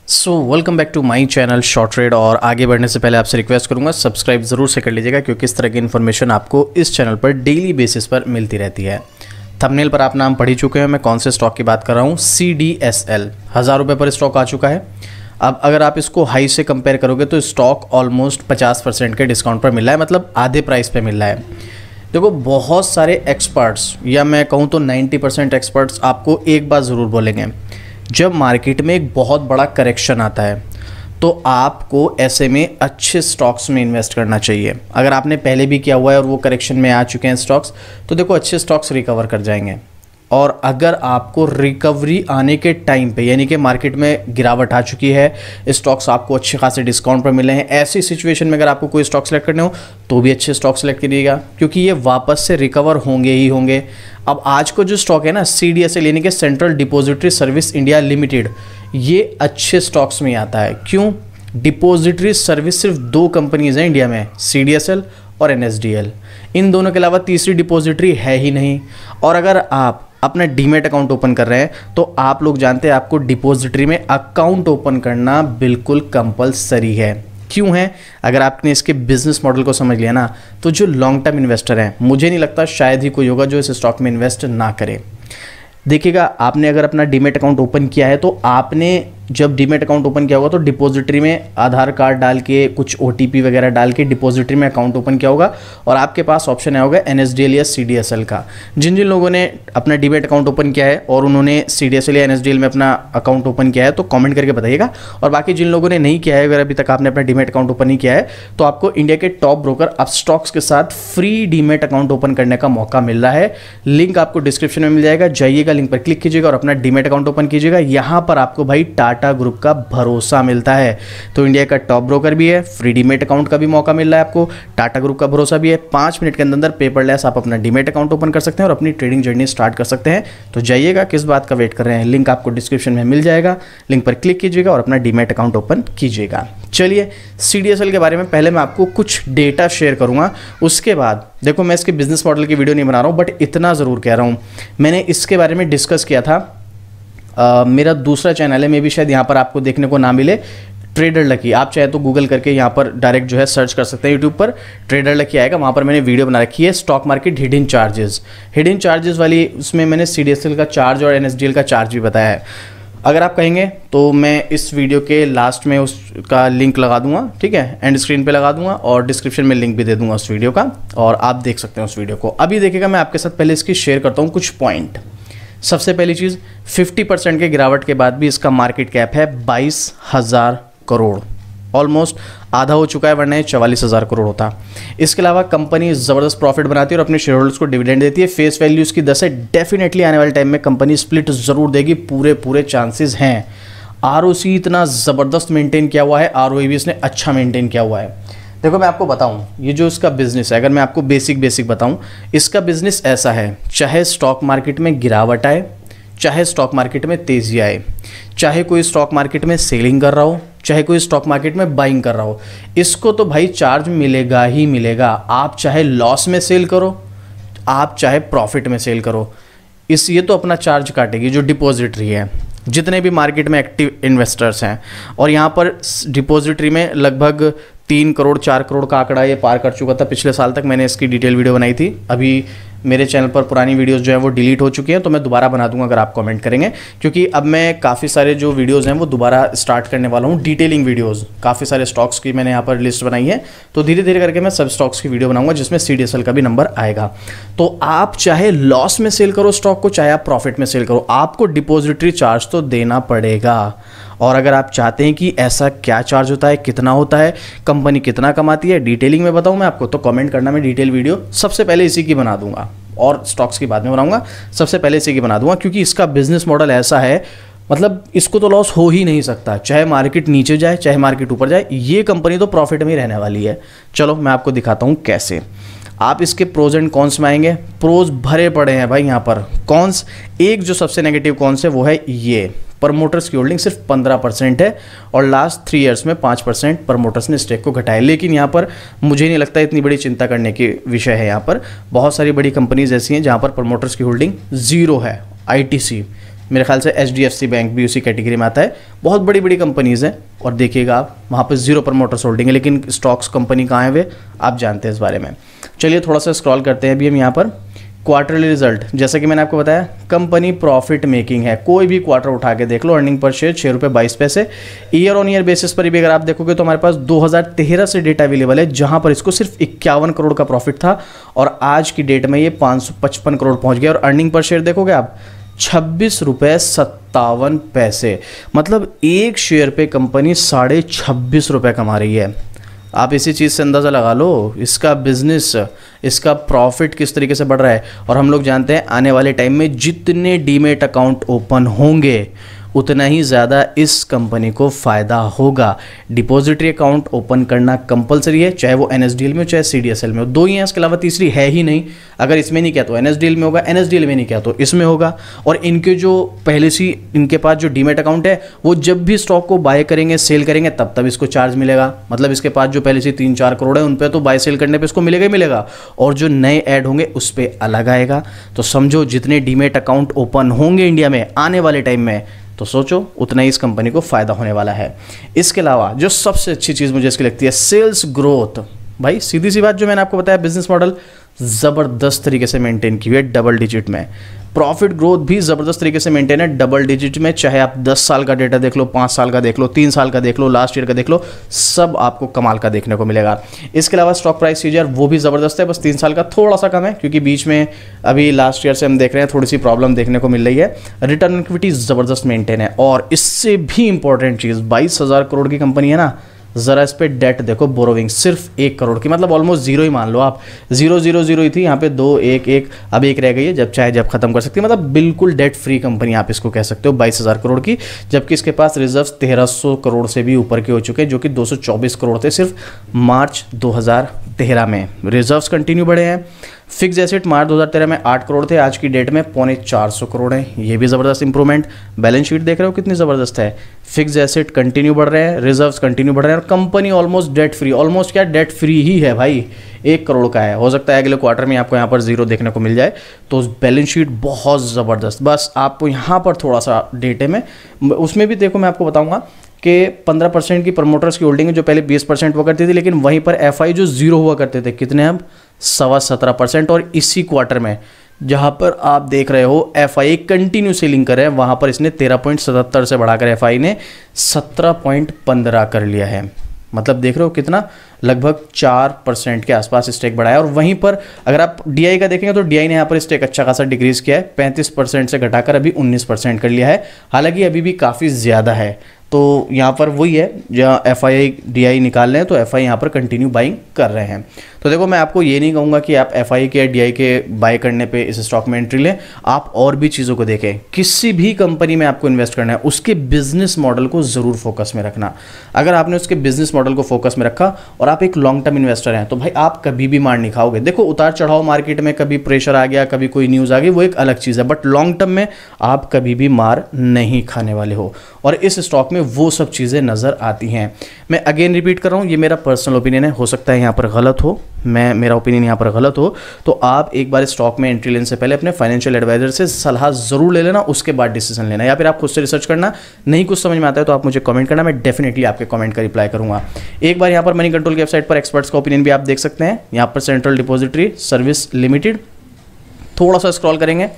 Welcome back to my channel Short Trade. और आगे बढ़ने से पहले आपसे रिक्वेस्ट करूंगा सब्सक्राइब ज़रूर से कर लीजिएगा, क्योंकि इस तरह की इन्फॉर्मेशन आपको इस चैनल पर डेली बेसिस पर मिलती रहती है। थंबनेल पर आप नाम पढ़ ही चुके हैं, मैं कौन से स्टॉक की बात कर रहा हूँ। CDSL 1000 रुपये पर स्टॉक आ चुका है। अब अगर आप इसको हाई से कंपेयर करोगे तो स्टॉक ऑलमोस्ट 50% के डिस्काउंट पर मिल रहा है, मतलब आधे प्राइस पे मिल रहा है। देखो, बहुत सारे एक्सपर्ट्स, या मैं कहूँ तो 90% एक्सपर्ट्स आपको एक बात ज़रूर बोलेंगे, जब मार्केट में एक बहुत बड़ा करेक्शन आता है तो आपको ऐसे में अच्छे स्टॉक्स में इन्वेस्ट करना चाहिए। अगर आपने पहले भी किया हुआ है और वो करेक्शन में आ चुके हैं स्टॉक्स, तो देखो अच्छे स्टॉक्स रिकवर कर जाएंगे। और अगर आपको रिकवरी आने के टाइम पे, यानी कि मार्केट में गिरावट आ चुकी है, स्टॉक्स आपको अच्छे खासे डिस्काउंट पर मिले हैं, ऐसी सिचुएशन में अगर आपको कोई स्टॉक सेलेक्ट करने हो तो भी अच्छे स्टॉक सेलेक्ट करिएगा, क्योंकि ये वापस से रिकवर होंगे ही होंगे। अब आज को जो स्टॉक है ना, CDSL यानी कि central depository service India limited, ये अच्छे स्टॉक्स में आता है। क्यों? डिपॉजिटरी सर्विस सिर्फ 2 कंपनीज हैं इंडिया में, CDSL और NSDL। इन दोनों के अलावा तीसरी डिपॉजिटरी है ही नहीं। और अगर आप अपना डीमेट अकाउंट ओपन कर रहे हैं तो आप लोग जानते हैं आपको डिपॉजिटरी में अकाउंट ओपन करना बिल्कुल कंपलसरी है। क्यों है? अगर आपने इसके बिजनेस मॉडल को समझ लिया ना, तो जो लॉन्ग टर्म इन्वेस्टर हैं, मुझे नहीं लगता शायद ही कोई होगा जो इस स्टॉक में इन्वेस्ट ना करे। देखिएगा, आपने अगर अपना डीमेट अकाउंट ओपन किया है तो आपने जब डीमेट अकाउंट ओपन किया होगा तो डिपॉजिटरी में आधार कार्ड डाल के, कुछ OTP वगैरह डाल के डिपॉजिटरी में अकाउंट ओपन किया होगा और आपके पास ऑप्शन आया होगा NSDL या CDSL का। जिन जिन लोगों ने अपना डीमेट अकाउंट ओपन किया है और उन्होंने CDSL या NSDL में अपना अकाउंट ओपन किया है तो कमेंट करके बताइएगा। और बाकी जिन लोगों ने नहीं किया है, अगर अभी तक आपने अपना डीमेट अकाउंट ओपन नहीं किया है, तो आपको इंडिया के टॉप ब्रोकर अपस्टॉक्स के साथ फ्री डीमेट अकाउंट ओपन करने का मौका मिल रहा है। लिंक आपको डिस्क्रिप्शन में मिल जाएगा, जाइएगा, लिंक पर क्लिक कीजिएगा और अपना डीमेट अकाउंट ओपन कीजिएगा। यहाँ पर आपको भाई टाटा ग्रुप का भरोसा मिलता है, तो इंडिया का टॉप ब्रोकर भी है, फ्री डीमेट अकाउंट का भी मौका मिल रहा है आपको, टाटा ग्रुप का भरोसा भी है। 5 मिनट के अंदर पेपरलेस आप अपना डीमेट अकाउंट ओपन कर सकते हैं और अपनी ट्रेडिंग जर्नी स्टार्ट कर सकते हैं। तो जाइएगा, किस बात का वेट कर रहे हैं, लिंक आपको डिस्क्रिप्शन में मिल जाएगा, लिंक पर क्लिक कीजिएगा और अपना डीमेट अकाउंट ओपन कीजिएगा। चलिए, CDSL के बारे में पहले मैं आपको कुछ डेटा शेयर करूंगा, उसके बाद देखो, मैं इसके बिजनेस मॉडल की वीडियो नहीं बना रहा हूं, बट इतना ज़रूर कह रहा हूं, मैंने इसके बारे में डिस्कस किया था। मेरा दूसरा चैनल है, मे भी शायद यहाँ पर आपको देखने को ना मिले, ट्रेडर लकी। आप चाहे तो गूगल करके यहाँ पर डायरेक्ट जो है सर्च कर सकते हैं, यूट्यूब पर ट्रेडर लकी आएगा, वहाँ पर मैंने वीडियो बना रखी है स्टॉक मार्केट हिडन चार्जेस वाली। उसमें मैंने CDSL का चार्ज और NSDL का चार्ज भी बताया है। अगर आप कहेंगे तो मैं इस वीडियो के लास्ट में उसका लिंक लगा दूंगा, ठीक है, एंड स्क्रीन पे लगा दूंगा और डिस्क्रिप्शन में लिंक भी दे दूंगा उस वीडियो का, और आप देख सकते हैं उस वीडियो को। अभी देखिएगा, मैं आपके साथ पहले इसकी शेयर करता हूँ कुछ पॉइंट। सबसे पहली चीज़, 50% के गिरावट के बाद भी इसका मार्केट कैप है 22,000 करोड़, ऑलमोस्ट आधा हो चुका है, वरना 44,000 करोड़ होता। इसके अलावा कंपनी ज़बरदस्त प्रॉफिट बनाती है और अपने शेयर होल्डर्स को डिविडेंड देती है। फेस वैल्यू इसकी 10 है, डेफिनेटली आने वाले टाइम में कंपनी स्प्लिट ज़रूर देगी, पूरे चांसेस हैं। ROC इतना ज़बरदस्त मेंटेन किया हुआ है, ROE भी इसने अच्छा मेंटेन किया हुआ है। देखो, मैं आपको बताऊं, ये जो इसका बिजनेस है, अगर मैं आपको बेसिक बताऊं, इसका बिजनेस ऐसा है, चाहे स्टॉक मार्केट में गिरावट आए, चाहे स्टॉक मार्केट में तेजी आए, चाहे कोई स्टॉक मार्केट में सेलिंग कर रहा हो, चाहे कोई स्टॉक मार्केट में बाइंग कर रहा हो, इसको तो भाई चार्ज मिलेगा ही मिलेगा। आप चाहे लॉस में सेल करो, आप चाहे प्रॉफिट में सेल करो, ये तो अपना चार्ज काटेगी। जो डिपॉजिटरी है, जितने भी मार्केट में एक्टिव इन्वेस्टर्स हैं, और यहाँ पर डिपॉजिटरी में लगभग 3 करोड़ 4 करोड़ का आंकड़ा ये पार कर चुका था पिछले साल तक। मैंने इसकी डिटेल वीडियो बनाई थी। अभी मेरे चैनल पर पुरानी वीडियोस जो है वो डिलीट हो चुकी हैं, तो मैं दोबारा बना दूंगा अगर आप कमेंट करेंगे, क्योंकि अब मैं काफ़ी सारे जो वीडियोस हैं वो दोबारा स्टार्ट करने वाला हूँ, डिटेलिंग वीडियोस। काफ़ी सारे स्टॉक्स की मैंने यहाँ पर लिस्ट बनाई है, तो धीरे धीरे करके मैं सब स्टॉक्स की वीडियो बनाऊंगा जिसमें CDSL का भी नंबर आएगा। तो आप चाहे लॉस में सेल करो स्टॉक को, चाहे आप प्रॉफिट में सेल करो, आपको डिपॉजिटरी चार्ज तो देना पड़ेगा। और अगर आप चाहते हैं कि ऐसा क्या चार्ज होता है, कितना होता है, कंपनी कितना कमाती है, डिटेलिंग में बताऊं मैं आपको, तो कमेंट करना, मैं डिटेल वीडियो सबसे पहले इसी की बना दूंगा, और स्टॉक्स की बाद में बनाऊंगा, सबसे पहले इसी की बना दूंगा, क्योंकि इसका बिजनेस मॉडल ऐसा है, मतलब इसको तो लॉस हो ही नहीं सकता, चाहे मार्केट नीचे जाए चाहे मार्केट ऊपर जाए, ये कंपनी तो प्रॉफिट में ही रहने वाली है। चलो मैं आपको दिखाता हूँ कैसे। आप इसके प्रोज एंड कॉन्स में आएंगे, प्रोज भरे पड़े हैं भाई यहाँ पर। कॉन्स, एक जो सबसे नेगेटिव कॉन्स है वो है ये, प्रमोटर्स की होल्डिंग सिर्फ 15% है और लास्ट 3 ईयर्स में 5% प्रमोटर्स ने स्टेक को घटाया। लेकिन यहाँ पर मुझे नहीं लगता इतनी बड़ी चिंता करने की विषय है। यहाँ पर बहुत सारी बड़ी कंपनीज ऐसी हैं जहाँ पर प्रमोटर्स की होल्डिंग 0 है। ITC मेरे ख्याल से HDFC बैंक भी उसी कैटेगरी में आता है। बहुत बड़ी बड़ी कंपनीज़ हैं और देखिएगा आप वहाँ पर जीरो प्रमोटर्स होल्डिंग है, लेकिन स्टॉक्स कंपनी कहाँ है वे आप जानते हैं इस बारे में। चलिए थोड़ा सा स्क्रॉल करते हैं अभी हम यहाँ पर। क्वार्टरली रिजल्ट, जैसा कि मैंने आपको बताया कंपनी प्रॉफिट मेकिंग है, कोई भी क्वार्टर उठा के देख लो, अर्निंग पर शेयर 6 रुपये 22 पैसे। ईयर ऑन ईयर बेसिस पर भी अगर आप देखोगे तो हमारे पास 2013 से डेटा अवेलेबल है, जहां पर इसको सिर्फ 51 करोड़ का प्रॉफिट था और आज की डेट में ये 555 करोड़ पहुंच गया। और अर्निंग पर शेयर देखोगे आप 26 रुपये 57 पैसे, मतलब एक शेयर पे कंपनी 26.5 रुपये कमा रही है। आप इसी चीज़ से अंदाज़ा लगा लो इसका बिजनेस, इसका प्रॉफिट किस तरीके से बढ़ रहा है। और हम लोग जानते हैं आने वाले टाइम में जितने डीमेट अकाउंट ओपन होंगे उतना ही ज़्यादा इस कंपनी को फ़ायदा होगा। डिपॉजिटरी अकाउंट ओपन करना कंपलसरी है, चाहे वो NSDL में हो चाहे CDSL में हो, दो ही हैं, इसके अलावा तीसरी है ही नहीं। अगर इसमें नहीं किया तो NSDL में होगा, NSDL में नहीं किया तो इसमें होगा। और इनके जो पहले से इनके पास जो डीमेट अकाउंट है वो जब भी स्टॉक को बाय करेंगे सेल करेंगे तब इसको चार्ज मिलेगा। मतलब इसके पास जो पहले से 3-4 करोड़ है उन पर तो बाय सेल करने पर इसको मिलेगा ही मिलेगा, और जो नए ऐड होंगे उस पर अलग आएगा। तो समझो जितने डीमेट अकाउंट ओपन होंगे इंडिया में आने वाले टाइम में, तो सोचो उतना ही इस कंपनी को फ़ायदा होने वाला है। इसके अलावा जो सबसे अच्छी चीज़ मुझे इसकी लगती है सेल्स ग्रोथ। भाई सीधी सी बात, जो मैंने आपको बताया बिजनेस मॉडल ज़बरदस्त तरीके से मेंटेन की हुई है, डबल डिजिट में। प्रॉफिट ग्रोथ भी ज़बरदस्त तरीके से मेंटेन है डबल डिजिट में, चाहे आप 10 साल का डेटा देख लो, 5 साल का देख लो, 3 साल का देख लो, लास्ट ईयर का देख लो, सब आपको कमाल का देखने को मिलेगा। इसके अलावा स्टॉक प्राइस सीजर वो भी ज़बरदस्त है, बस 3 साल का थोड़ा सा कम है क्योंकि बीच में अभी लास्ट ईयर से हम देख रहे हैं थोड़ी सी प्रॉब्लम देखने को मिल रही है। रिटर्न इक्विटी ज़बरदस्त मेंटेन है, और इससे भी इंपॉर्टेंट चीज़ 22,000 करोड़ की कंपनी है ना, ज़रा इस पे डेट देखो, बोरोविंग सिर्फ 1 करोड़ की, मतलब ऑलमोस्ट जीरो ही मान लो आप, 0 ही थी, यहाँ पे 2 1 1 अब 1 रह गई है, जब चाहे जब खत्म कर सकती है। मतलब बिल्कुल डेट फ्री कंपनी आप इसको कह सकते हो 22,000 करोड़ की, जबकि इसके पास रिजर्व्स 1300 करोड़ से भी ऊपर के हो चुके हैं, जो कि 224 करोड़ थे सिर्फ मार्च 2013 में। रिजर्व्स कंटिन्यू बढ़े हैं। फिक्स एसेट मार्च 2013 में 8 करोड़ थे, आज की डेट में 450 करोड़ है, ये भी ज़बरदस्त इंप्रूवमेंट। बैलेंस शीट देख रहे हो कितनी ज़बरदस्त है, फिक्स एसेट कंटिन्यू बढ़ रहे हैं, रिजर्व्स कंटिन्यू बढ़ रहे हैं, और company almost debt free, almost क्या डेट फ्री ही है भाई, 1 करोड़ का है। हो सकता है अगले क्वार्टर में आपको यहाँ पर जीरो देखने को मिल जाए। तो बैलेंस शीट बहुत ज़बरदस्त। बस आपको यहाँ पर थोड़ा सा डेटे में उसमें भी देखो, मैं आपको बताऊँगा कि 15% की प्रमोटर्स की होल्डिंग है, जो पहले 20% हुआ करती थी, लेकिन वहीं पर FI जो जीरो हुआ करते थे, कितने अब 17.25%। और इसी क्वार्टर में जहां पर आप देख रहे हो FI कंटिन्यू सेलिंग कर रहे हैं, वहां पर इसने 13.77 से बढ़ाकर FI ने 17.15 कर लिया है। मतलब देख रहे हो कितना, लगभग 4% के आसपास स्टेक बढ़ाया। और वहीं पर अगर आप DI का देखेंगे तो DI ने यहाँ पर स्टेक अच्छा खासा डिक्रीज किया है, 35% से घटाकर अभी 19% कर लिया है। हालांकि अभी भी काफ़ी ज़्यादा है, तो यहाँ पर वही है जहाँ FI DI निकाल रहे हैं, तो FI यहाँ पर कंटिन्यू बाइंग कर रहे हैं। तो देखो मैं आपको ये नहीं कहूँगा कि आप FI के DI के बाय करने पे इस स्टॉक में एंट्री लें, आप और भी चीज़ों को देखें। किसी भी कंपनी में आपको इन्वेस्ट करना है उसके बिजनेस मॉडल को ज़रूर फोकस में रखना। अगर आपने उसके बिजनेस मॉडल को फोकस में रखा और आप एक लॉन्ग टर्म इन्वेस्टर हैं, तो भाई आप कभी भी मार नहीं खाओगे। देखो उतार चढ़ाव मार्केट में, कभी प्रेशर आ गया, कभी कोई न्यूज़ आ गई, वो एक अलग चीज़ है, बट लॉन्ग टर्म में आप कभी भी मार नहीं खाने वाले हो। और इस स्टॉक में वो सब चीज़ें नज़र आती हैं। मैं अगेन रिपीट कर रहा हूँ, ये मेरा पर्सनल ओपिनियन है, हो सकता है यहाँ पर गलत हो, मेरा ओपिनियन यहाँ पर गलत हो, तो आप एक बार स्टॉक में एंट्री लेने से पहले अपने फाइनेंशियल एडवाइजर से सलाह ज़रूर ले लेना, उसके बाद डिसीजन लेना, या फिर आप खुद से रिसर्च करना। नहीं कुछ समझ में आता है तो आप मुझे कमेंट करना, मैं डेफिनेटली आपके कमेंट का रिप्लाई करूँगा। एक बार यहाँ पर मनी कंट्रोल की वेबसाइट पर एक्सपर्ट्स का ओपिनियन भी आप देख सकते हैं। यहाँ पर सेंट्रल डिपॉजिटरी सर्विस लिमिटेड, थोड़ा सा स्क्रॉल करेंगे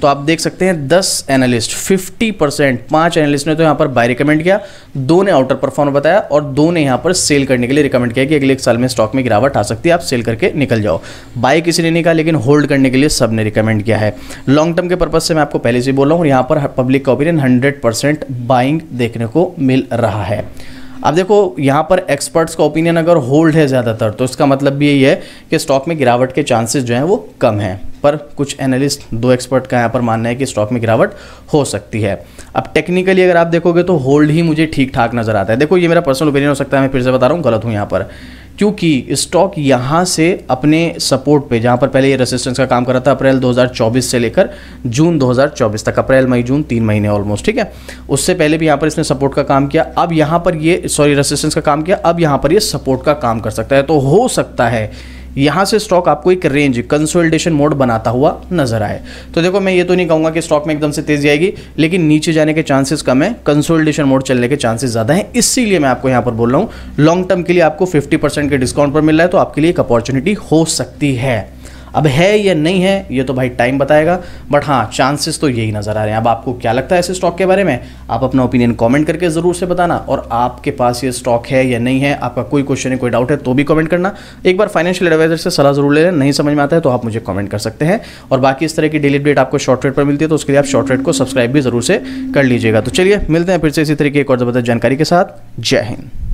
तो आप देख सकते हैं 10 एनालिस्ट 50%, 5 एनालिस्ट ने तो यहाँ पर बाय रिकमेंड किया, 2 ने आउटर परफॉर्म बताया और 2 ने यहाँ पर सेल करने के लिए रिकमेंड किया कि अगले 1 साल में स्टॉक में गिरावट आ सकती है, आप सेल करके निकल जाओ। बाय किसी ने नहीं कहा, लेकिन होल्ड करने के लिए सब ने रिकमेंड किया है। लॉन्ग टर्म के पर्पज से मैं आपको पहले से बोल रहा हूँ, और यहाँ पर पब्लिक का ओपिनियन 100% बाइंग देखने को मिल रहा है। अब देखो यहाँ पर एक्सपर्ट्स का ओपिनियन अगर होल्ड है ज़्यादातर, तो इसका मतलब भी यही है कि स्टॉक में गिरावट के चांसेस जो हैं वो कम हैं, पर कुछ एनालिस्ट 2 एक्सपर्ट का यहाँ पर मानना है कि स्टॉक में गिरावट हो सकती है। अब टेक्निकली अगर आप देखोगे तो होल्ड ही मुझे ठीक ठाक नज़र आता है। देखो ये मेरा पर्सनल ओपिनियन हो सकता है, मैं फिर से बता रहा हूँ गलत हूँ यहाँ पर, क्योंकि स्टॉक यहाँ से अपने सपोर्ट पे, जहाँ पर पहले ये रेसिस्टेंस का काम कर रहा था अप्रैल 2024 से लेकर जून 2024 तक, अप्रैल मई जून 3 महीने ऑलमोस्ट, ठीक है, उससे पहले भी यहाँ पर इसने सपोर्ट का काम किया, अब यहाँ पर ये रेसिस्टेंस का काम किया, अब यहाँ पर ये सपोर्ट का काम कर सकता है। तो हो सकता है यहाँ से स्टॉक आपको एक रेंज कंसोलिडेशन मोड बनाता हुआ नजर आए। तो देखो मैं ये तो नहीं कहूँगा कि स्टॉक में एकदम से तेजी आएगी, लेकिन नीचे जाने के चांसेस कम है, कंसोलिडेशन मोड चलने के चांसेस ज़्यादा हैं। इसीलिए मैं आपको यहाँ पर बोल रहा हूँ लॉन्ग टर्म के लिए आपको 50% के डिस्काउंट पर मिल रहा है, तो आपके लिए एक अपॉर्चुनिटी हो सकती है। अब है या नहीं है ये तो भाई टाइम बताएगा, बट हाँ चांसेस तो यही नज़र आ रहे हैं। अब आपको क्या लगता है ऐसे स्टॉक के बारे में, आप अपना ओपिनियन कमेंट करके ज़रूर से बताना। और आपके पास ये स्टॉक है या नहीं है, आपका कोई क्वेश्चन है, कोई डाउट है तो भी कमेंट करना। एक बार फाइनेंशियल एडवाइजर से सलाह जरूर ले लें, नहीं समझ में आता है तो आप मुझे कमेंट कर सकते हैं। और बाकी इस तरह की डेली अपडेट आपको शॉर्ट ट्रेड पर मिलती है, तो उसके लिए आप शॉर्ट ट्रेड को सब्सक्राइब भी जरूर से कर लीजिएगा। तो चलिए मिलते हैं फिर से इसी तरीके एक और ज़बरदस्त जानकारी के साथ। जय हिंद।